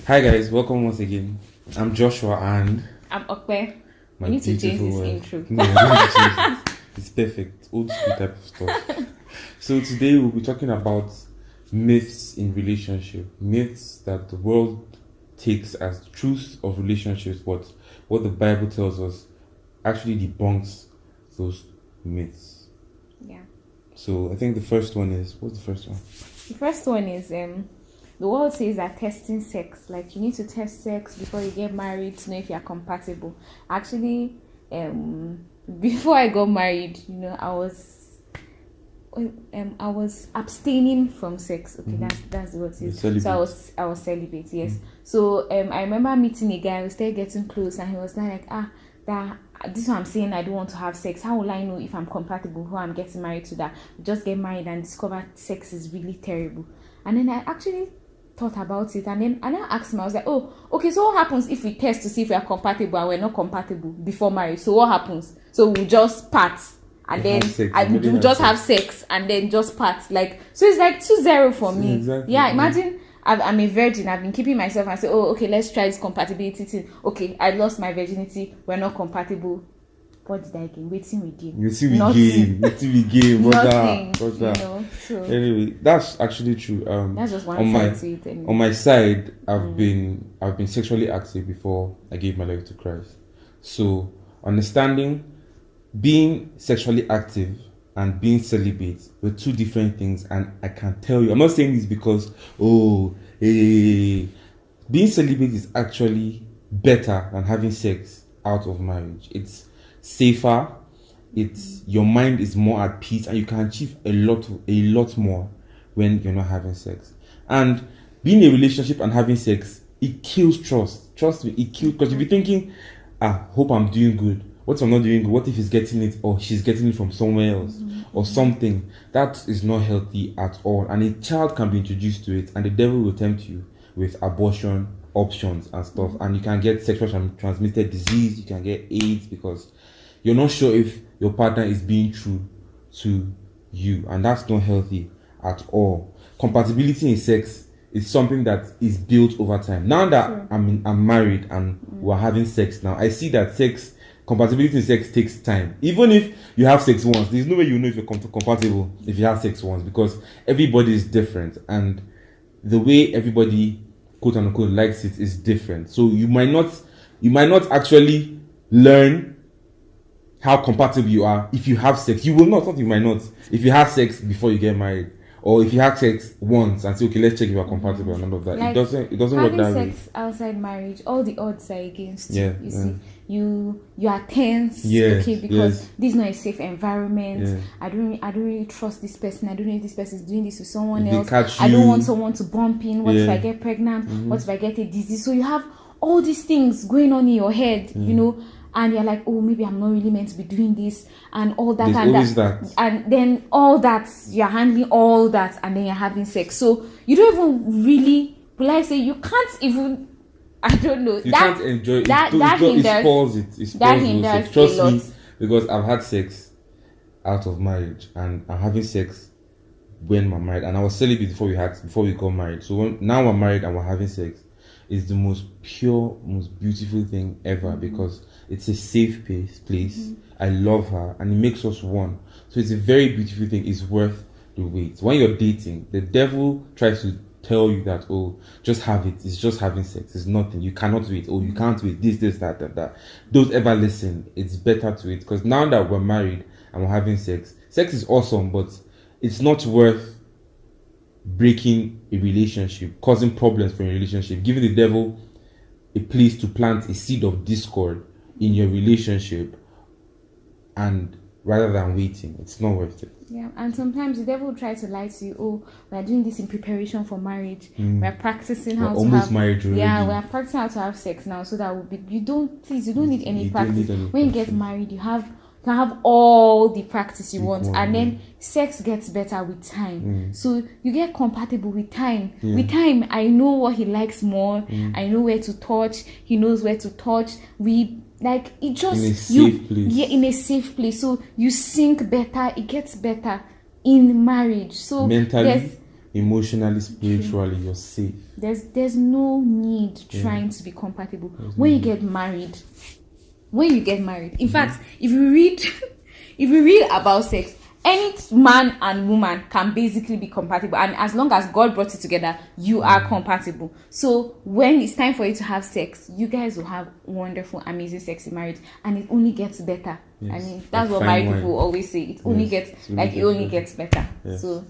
Hi guys, welcome once again. I'm Joshua and I'm Okpe. my You need to change beautiful this wife. intro. No, I don't change it. It's perfect. Old school type of stuff. So today we'll be talking about myths in relationship. Myths that the world takes as truth of relationships, but what the Bible tells us actually debunks those myths. Yeah. So I think the first one is, what's the first one? The first one is the world says that testing sex, like you need to test sex before you get married to know if you are compatible. Actually, before I got married, I was abstaining from sex. Okay, that's the word it is. So I was celibate. Yes. So I remember meeting a guy. We started getting close, and he was like, that this is what I'm saying. I don't want to have sex. How will I know if I'm compatible? Who I'm getting married to? That just get married and discover sex is really terrible. And then I actually thought about it, and then I asked him. I was like, oh, okay. So what happens if we test to see if we are compatible and we're not compatible before marriage? So what happens? So we'll just part. And then we'll just have sex and then just part. Like, so it's like 2-0 for me. Exactly. Yeah, imagine I'm a virgin. I've been keeping myself and say, oh, okay, let's try this compatibility thing. Okay, I lost my virginity. We're not compatible. What did I gain? Waiting we gain. Nothing. Nothing. So. Anyway, that's actually true. That's just one side to it. Anyway. On my side, I've been sexually active before I gave my life to Christ. So understanding being sexually active and being celibate were two different things, and I can tell you, I'm not saying this because being celibate is actually better than having sex out of marriage. It's safer, your mind is more at peace, and you can achieve a lot more when you're not having sex. And being in a relationship and having sex, it kills trust. Trust me, it kills, because you'll be thinking, hope I'm doing good. What if I'm not doing good? What if he's getting it or she's getting it from somewhere else or something? That is not healthy at all. And a child can be introduced to it, and the devil will tempt you with abortion options and stuff. And you can get sexual transmitted disease, you can get AIDS, because you're not sure if your partner is being true to you, and that's not healthy at all. Compatibility in sex is something that is built over time. Now that I'm married and we're having sex now, I see that compatibility in sex takes time. Even if you have sex once, there's no way you know if you're compatible if you have sex once, because everybody is different, and the way everybody quote unquote likes it is different. So you might not actually learn how compatible you are if you have sex. You will not. You might not. If you have sex before you get married, or if you have sex once and say, okay, let's check if you are compatible and all of that. Like, it doesn't work that way. Having sex outside marriage, all the odds are against you. You see, you are tense, because this is not a safe environment. I don't really trust this person. I don't know if this person is doing this with someone else. I don't want someone to bump in. What if I get pregnant? What if I get a disease? So you have all these things going on in your head, and you're like, oh, maybe I'm not really meant to be doing this, and all that. There's that. And then all that, you're handling all that, and then you're having sex. So you don't even really, you can't even, I don't know. You can't enjoy it. That spoils it. It spoils it. Trust me, because I've had sex out of marriage, and I'm having sex when I'm married, and I was celibate before we got married. So now we're married and we're having sex. It's the most pure, most beautiful thing ever, because it's a safe place. I love her, and it makes us one. So it's a very beautiful thing. It's worth the wait. When you're dating, the devil tries to tell you that, oh, just have it. It's just having sex. It's nothing. You cannot wait. Oh, you can't wait. This, that. Don't ever listen. It's better to wait, because now that we're married and we're having sex is awesome, but it's not worth breaking a relationship, causing problems for a relationship, giving the devil a place to plant a seed of discord in your relationship, and rather than waiting, it's not worth it. Yeah, and sometimes the devil will try to lie to you. Oh, we're doing this in preparation for marriage. We're practicing how to have married already. Yeah, we're practicing how to have sex now, so that you don't need any practice. When you get married, you can have all the practice you want, and then sex gets better with time. So you get compatible with time. With time, I know what he likes more. I know where to touch. He knows where to touch. It just in a safe place. Yeah, in a safe place. So you sync better. It gets better in marriage. So mentally. emotionally, spiritually, you're safe. There's no need trying to be compatible. When you get married, in fact, if you read about sex, any man and woman can basically be compatible, and as long as God brought it together, you are compatible. So when it's time for you to have sex, you guys will have wonderful, amazing sex in marriage, and it only gets better. Yes. I mean, that's like what married people always say. It only gets better. Yes. So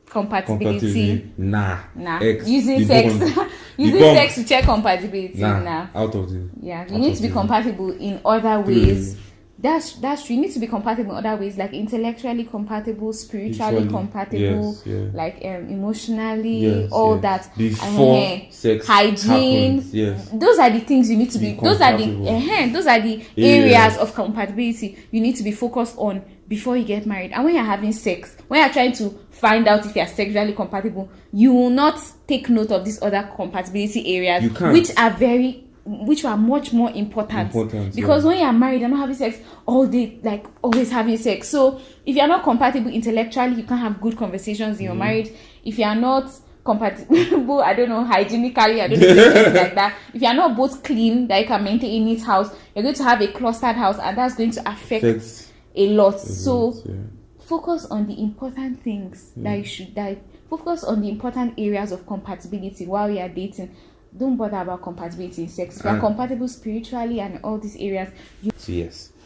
compatibility, nah. Using sex to check compatibility, nah. Out of the you need to be compatible in other ways. That's true. You need to be compatible in other ways, like intellectually compatible, spiritually compatible, like emotionally, that. Before sex hygiene. happens, yes. Those are the things you need to be. Those are the areas of compatibility you need to be focused on before you get married. And when you're having sex, when you're trying to find out if you're sexually compatible, you will not take note of these other compatibility areas, which are much more important because when you're married, you're not having sex all day, like always having sex. So if you're not compatible intellectually, you can't have good conversations in your marriage. If you're not compatible, I don't know, hygienically, I don't know, things like that. If you're not both clean, that you can maintain in each house, you're going to have a clustered house, and that's going to affect a lot. Focus on the important things focus on the important areas of compatibility while you are dating. Don't bother about compatibility in sex. If you're compatible spiritually and all these areas.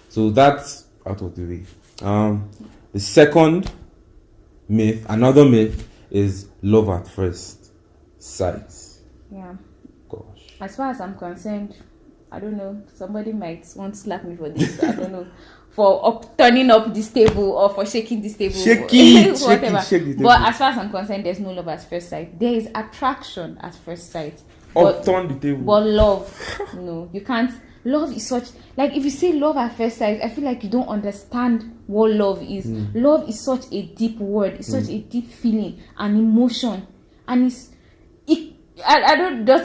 So that's out of the way. The second myth, another myth, is love at first sight. Yeah. Gosh. As far as I'm concerned, I don't know. Somebody might want to slap me for this. I don't know. For turning up this table or for shaking this table. Whatever. But as far as I'm concerned, there's no love at first sight. There is attraction at first sight. Turn the table. But love, no, you can't. Love is such, like, if you say love at first sight, I feel like you don't understand what love is. Love is such a deep word. It's such a deep feeling and emotion, and does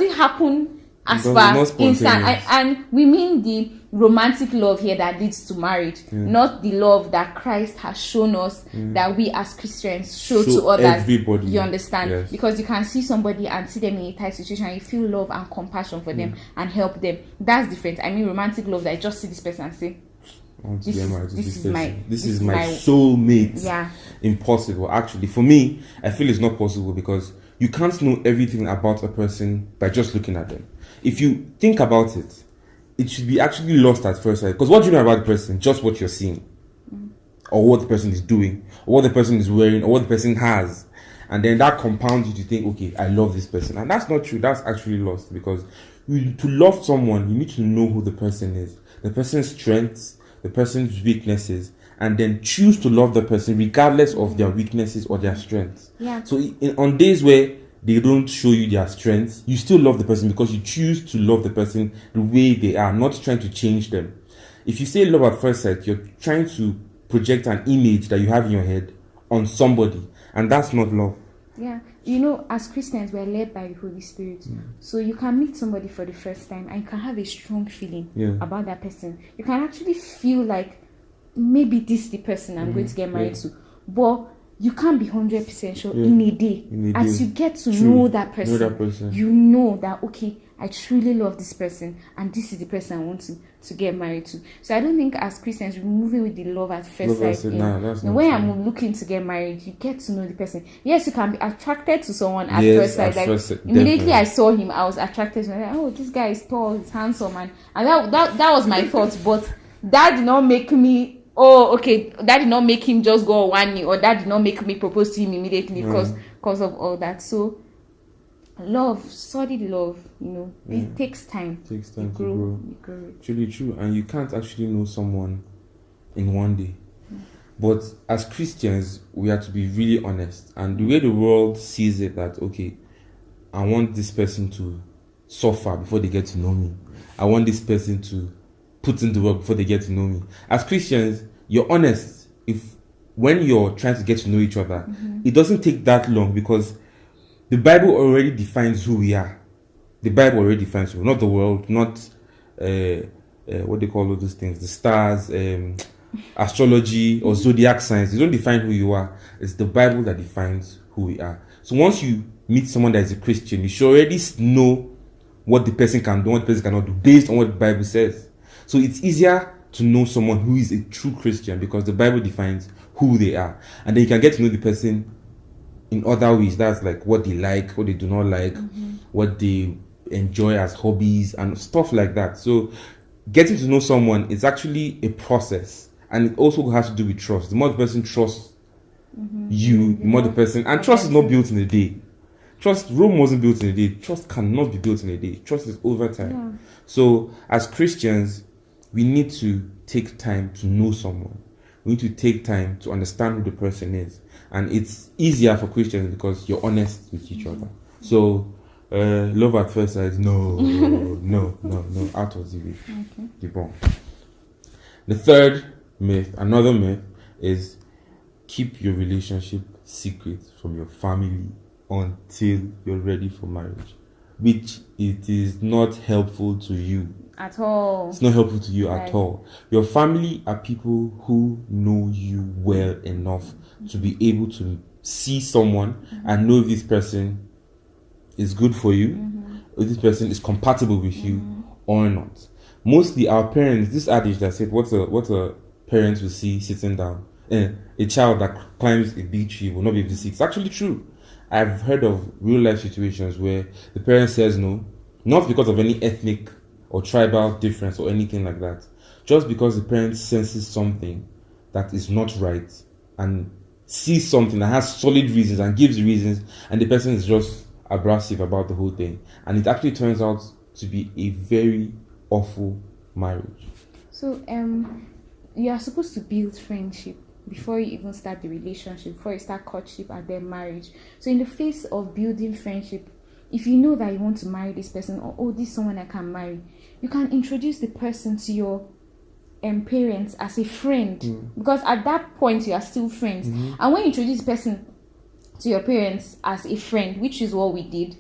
it happen as far instant? And we mean the romantic love here that leads to marriage, not the love that Christ has shown us that we as Christians show to others. Everybody, you understand? Because you can see somebody and see them in a tight situation and you feel love and compassion for them and help them. That's different. I mean romantic love that I just see this person and say, this is my soulmate. Yeah. Impossible. Actually, for me, I feel it's not possible because you can't know everything about a person by just looking at them. If you think about it, it should be actually lost at first sight. Because what do you know about the person? Just what you're seeing. Or what the person is doing. Or what the person is wearing. Or what the person has. And then that compounds you to think, okay, I love this person. And that's not true. That's actually lost. Because to love someone, you need to know who the person is. The person's strengths. The person's weaknesses. And then choose to love the person regardless of their weaknesses or their strengths. Yeah. So on days where they don't show you their strengths, you still love the person because you choose to love the person the way they are, not trying to change them. If you say love at first sight, you're trying to project an image that you have in your head on somebody, and that's not love. Yeah, you know, as Christians, we're led by the Holy Spirit. So you can meet somebody for the first time and you can have a strong feeling about that person. You can actually feel like maybe this is the person I'm going to get married to. But you can't be 100% sure in a day. As you get to know that person, you know that, okay, I truly love this person and this is the person I want to get married to. So I don't think as Christians we're moving with the love at first sight. When I'm looking to get married, you get to know the person. Yes, you can be attracted to someone at first sight. Immediately I saw him, I was attracted to him. Like, oh, this guy is tall, he's handsome, and that was my thought. But that did not make me, that did not make him just go one knee, or that did not make me propose to him immediately because of all that. So love, solid love, it takes time. It takes time to grow. Truly true. And you can't actually know someone in one day. But as Christians, we have to be really honest. And the way the world sees it, that, okay, I want this person to suffer before they get to know me. I want this person to put in the work before they get to know me. As Christians, you're honest. When you're trying to get to know each other, it doesn't take that long, because the Bible already defines who we are. The Bible already defines who, not the world, not what they call all those things, the stars, astrology or zodiac signs. They don't define who you are. It's the Bible that defines who we are. So once you meet someone that is a Christian, you should already know what the person can do, what the person cannot do, based on what the Bible says. So it's easier to know someone who is a true Christian because the Bible defines who they are. And then you can get to know the person in other ways. That's like what they like, what they do not like, what they enjoy as hobbies and stuff like that. So getting to know someone is actually a process, and it also has to do with trust. The more the person trusts you, the more the person, and trust is not built in a day. Rome wasn't built in a day. Trust cannot be built in a day. Trust is over time. Yeah. So as Christians, we need to take time to know someone. We need to take time to understand who the person is. And it's easier for Christians because you're honest with each other. So love at first sight, no, out of the way. Debunked. The third myth, another myth, is keep your relationship secret from your family until you're ready for marriage, which it is not helpful to you at all. It's not helpful to you at all. Your family are people who know you well enough to be able to see someone and know if this person is good for you, if this person is compatible with you or not. Mostly our parents, this adage that said what a parent will see sitting down, a child that climbs a big tree will not be able to see. It's actually true. I've heard of real life situations where the parent says no, not because of any ethnic or tribal difference or anything like that, just because the parent senses something that is not right and sees something that has solid reasons and gives reasons, and the person is just abrasive about the whole thing, and it actually turns out to be a very awful marriage. So you are supposed to build friendship before you even start the relationship, before you start courtship and then marriage. So in the face of building friendship, if you know that you want to marry this person, or this is someone I can marry, you can introduce the person to your parents as a friend, because at that point you are still friends. And when you introduce the person to your parents as a friend, which is what we did,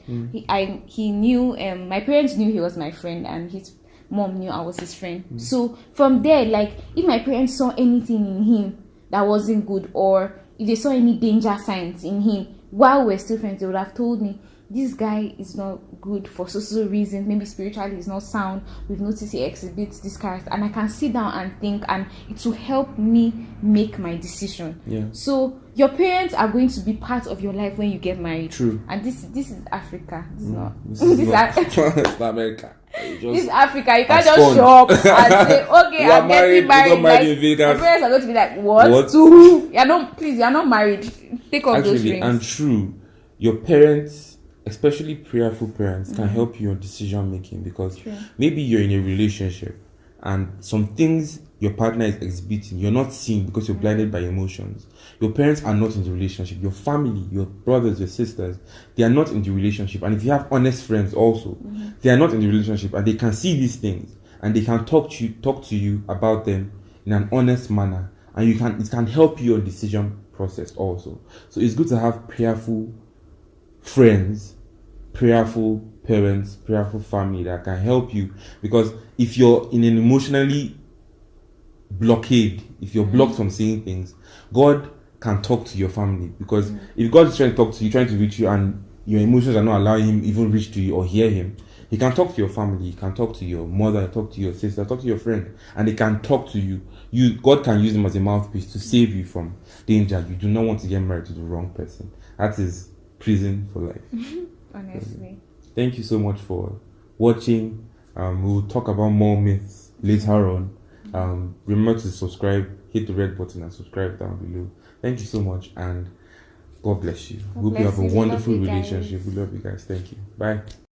he knew, my parents knew he was my friend, and his mom knew I was his friend. So from there, like, if my parents saw anything in him that wasn't good, or if they saw any danger signs in him while we're still friends, they would have told me, this guy is not good for so reasons, maybe spiritually he's not sound, we've noticed he exhibits this character, and I can sit down and think, and it will help me make my decision. So your parents are going to be part of your life when you get married. True. And this is Africa. This is not it's not America. This is Africa. You can't just show up and say, okay, I'm getting married. Like, your parents are going to be like, what? To who? You're not married. Take off those rings. And true, your parents, especially prayerful parents, can help you on decision making, because maybe you're in a relationship and some things your partner is exhibiting you're not seeing because you're blinded by emotions. Your parents are not in the relationship. Your family, your brothers, your sisters, they are not in the relationship. And if you have honest friends also, they are not in the relationship, and they can see these things and they can talk to you about them in an honest manner, and it can help you on decision process also. So it's good to have prayerful friends, prayerful parents, prayerful family that can help you, because if you're in an emotionally blockade, if you're blocked from saying things, God can talk to your family, because if God is trying to talk to you, trying to reach you, and your emotions are not allowing him even reach to you or hear him, he can talk to your family, he can talk to your mother, talk to your sister, talk to your friend, and they can talk to you. God can use them as a mouthpiece to save you from danger. You do not want to get married to the wrong person. That is prison for life. Honestly. Thank you so much for watching. We'll talk about more myths later on. Remember to subscribe, hit the red button and subscribe down below. Thank you so much, and God bless you. Hope you have a wonderful relationship. We love you guys. Thank you. Bye.